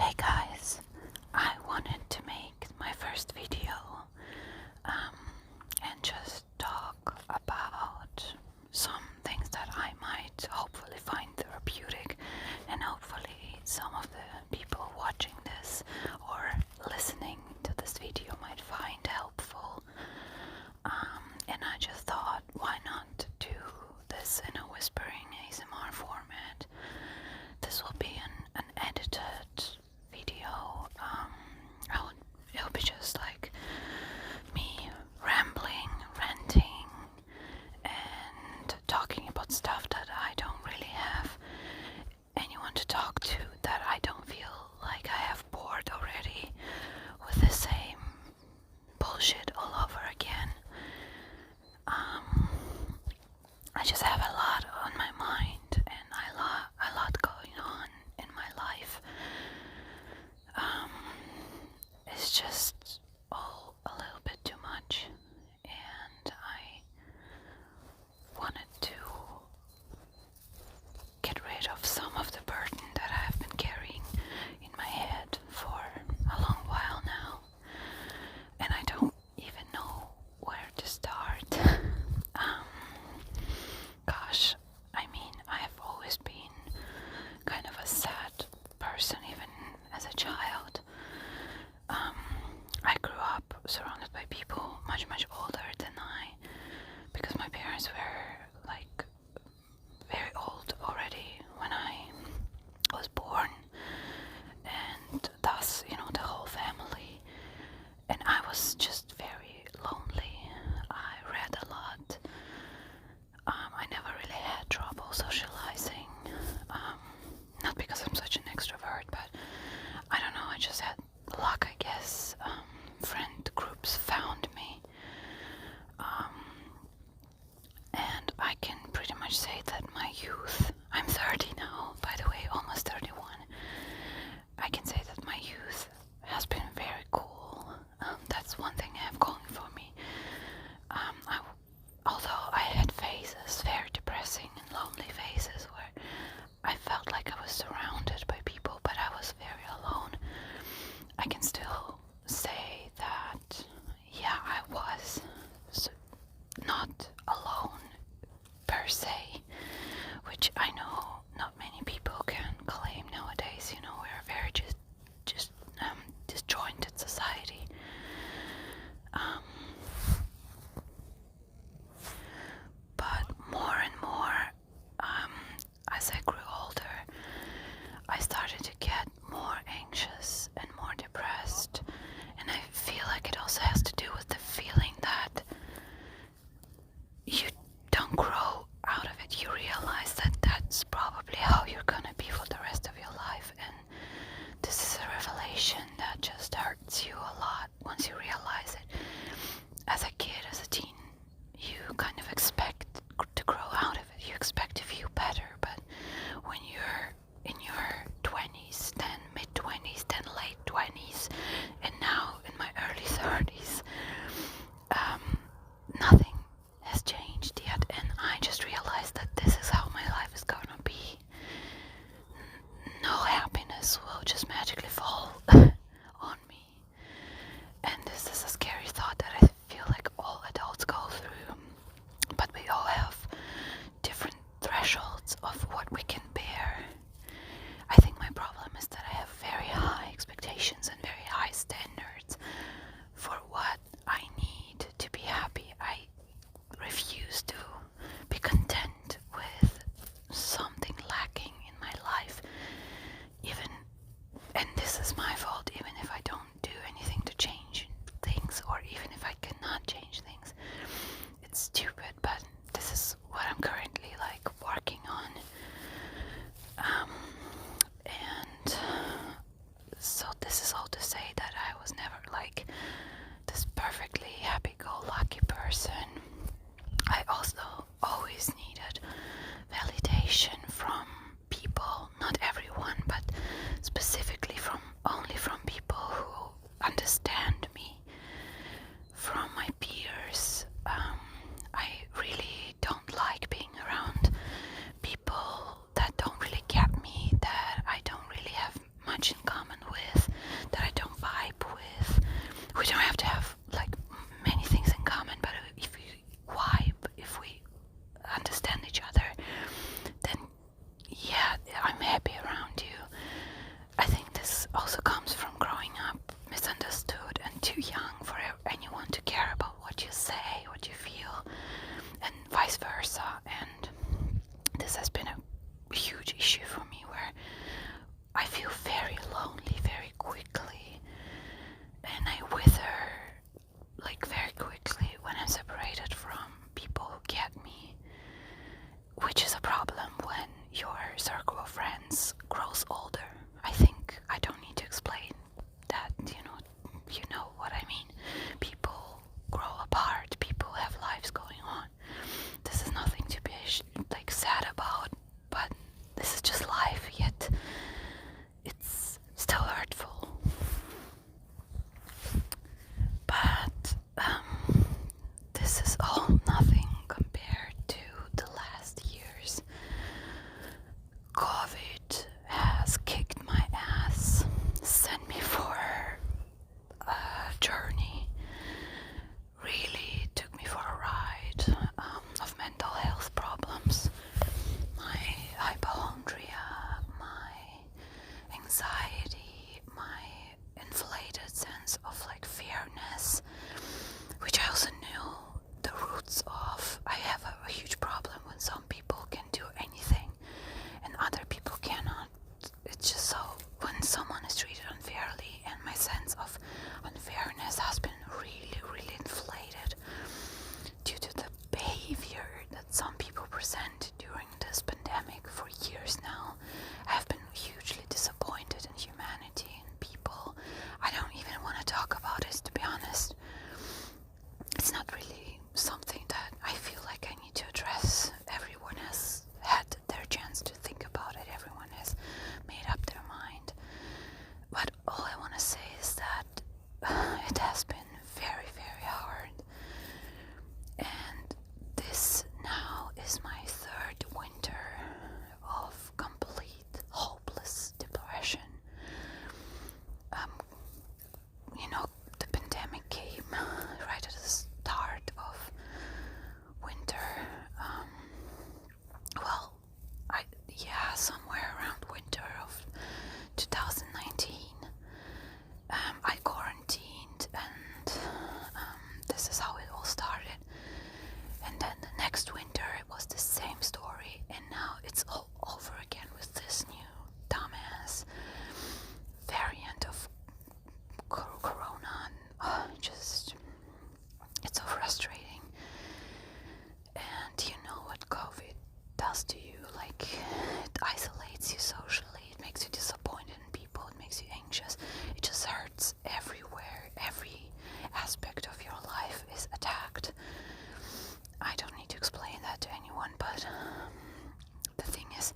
Hey guys, I wanted to make my first video and just talk about some things that I might hopefully find therapeutic, and hopefully some of the people watching this or listening to this video might find helpful. And I just thought, why not do this in a whispering ASMR format? This will be an edited video. It'll be just like me rambling, ranting, and talking about stuff that I don't really have anyone to talk to, that I don't feel like I have bored already with the same bullshit all over again. I just have a lot on my mind and a lot going on in my life. It's just all a little bit too much, and I wanted to get rid of some of the burden that I have been carrying in my head for a long while now, and I don't even know where to start. Gosh, I mean, I have always been kind of a sad person, even as a child. I grew up surrounded by people much older than I, because my parents were like very old already when I was born, and thus, the whole family. And I was just very lonely. I read a lot. I never really had trouble socializing. Not because I'm such an extrovert, but I don't know, I just had luck, I guess. Friend groups found me. And I can pretty much say that my youth, I'm 30 now, by the way, almost 31. I can say that my youth has been very cool. That's one thing I have going for me. Although I had phases, very depressing and lonely phases, where I felt like I was surrounded by people, but I was very alone. I can still say that, yeah, I was not alone per se, which I know not many people can claim nowadays. We're a very just disjointed society. But more and more, as I grew older, I started to get more anxious and more depressed, and I feel like it also has to do with the feeling that you don't grow out of it. You realize that that's probably how you're gonna be for the rest of your life, and this is a revelation that just hurts you a lot once you realize it. As a kid, as a teen, you kind of expect to grow out of it. You expect to feel better, but when you're in your 20s, then mid-20s, then late 20s, and now in my early 30s, nothing has changed yet, and I just realized that this is how my life is gonna be. No happiness will just magically fall on me, and this is a scary thought that I feel like all adults go through, but we all have different thresholds of what we can bear. I think my problem is that I have very high expectations and very high standards for what I need to be happy. I refuse to be content with something lacking in my life, and this is my fault, even if I don't do anything to change things, or even if I cannot change things. It's stupid, but this is what I'm currently working on. And so this is all to say that I was never this perfectly happy-go-lucky person. I also always needed validation from people, not everyone, but specifically only from people who understand me, from my peers. I really don't like being around people that don't really get me, that I don't really have much in common with. anxiety, my inflated sense of like fairness, which I also knew the roots of. I have a huge problem when some people can do anything and other people cannot. It's just so, when someone is treated unfairly, and my sense of unfairness has been really, really inflated due to the behavior that some people present during this pandemic for years now. I have been hugely disappointed in humanity and people. I don't even want to talk about it, to be honest. It's not really something that I feel like I need to address. Everyone has had their chance to think about it. Everyone has made up their mind. But all I want to say is that it has been very, very hard. And this now is my third winter of complete hopeless depression. The pandemic came right at the start of winter. Somewhere around winter of 2019. I quarantined, and this is how it all started. And then the next winter it was the same story, and now it's all over again with this new dumbass variant of corona. It's so frustrating. And you know what COVID does to you, like, it isolates you socially, it makes you disappointed in people, it makes you anxious, it just hurts everywhere. Every aspect of your life is attacked. I don't need to explain that to anyone, but the thing is,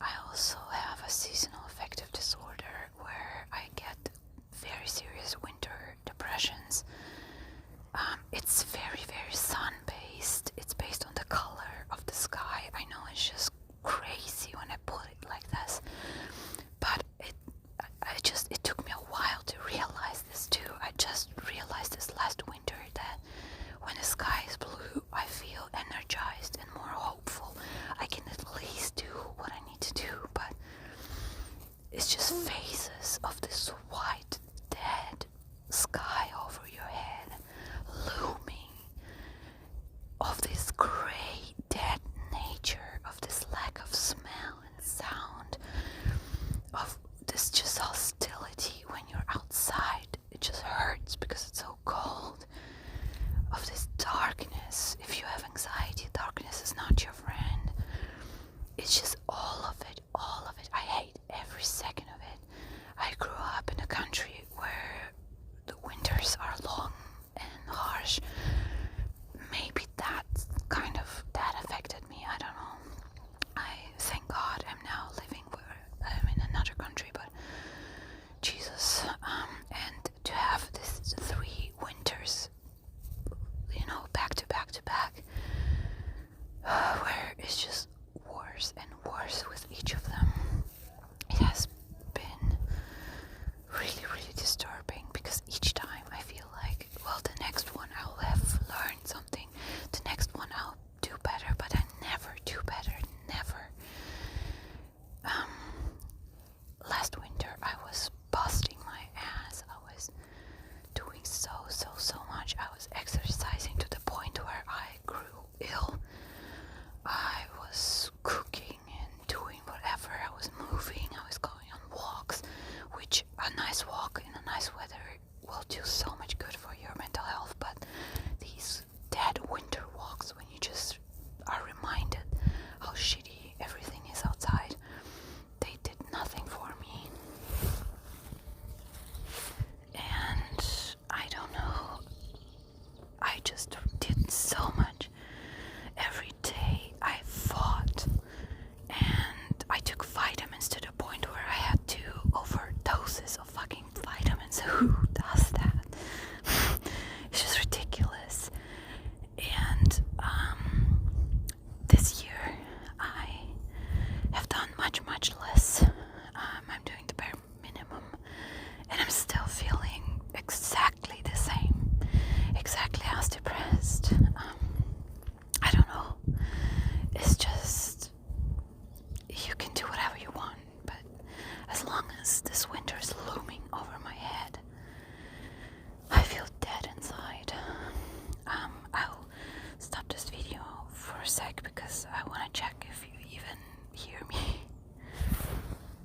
I also have a seasonal affective disorder where I get very serious winter depressions. It's very, very sun-based. It's based on the color of the sky. I know it's just crazy when I put it like this, but it took me a while to realize this too. I just realized this last winter that when the sky is blue, I feel energized and more hopeful. I can at least do what I need to do, but it's just phases of this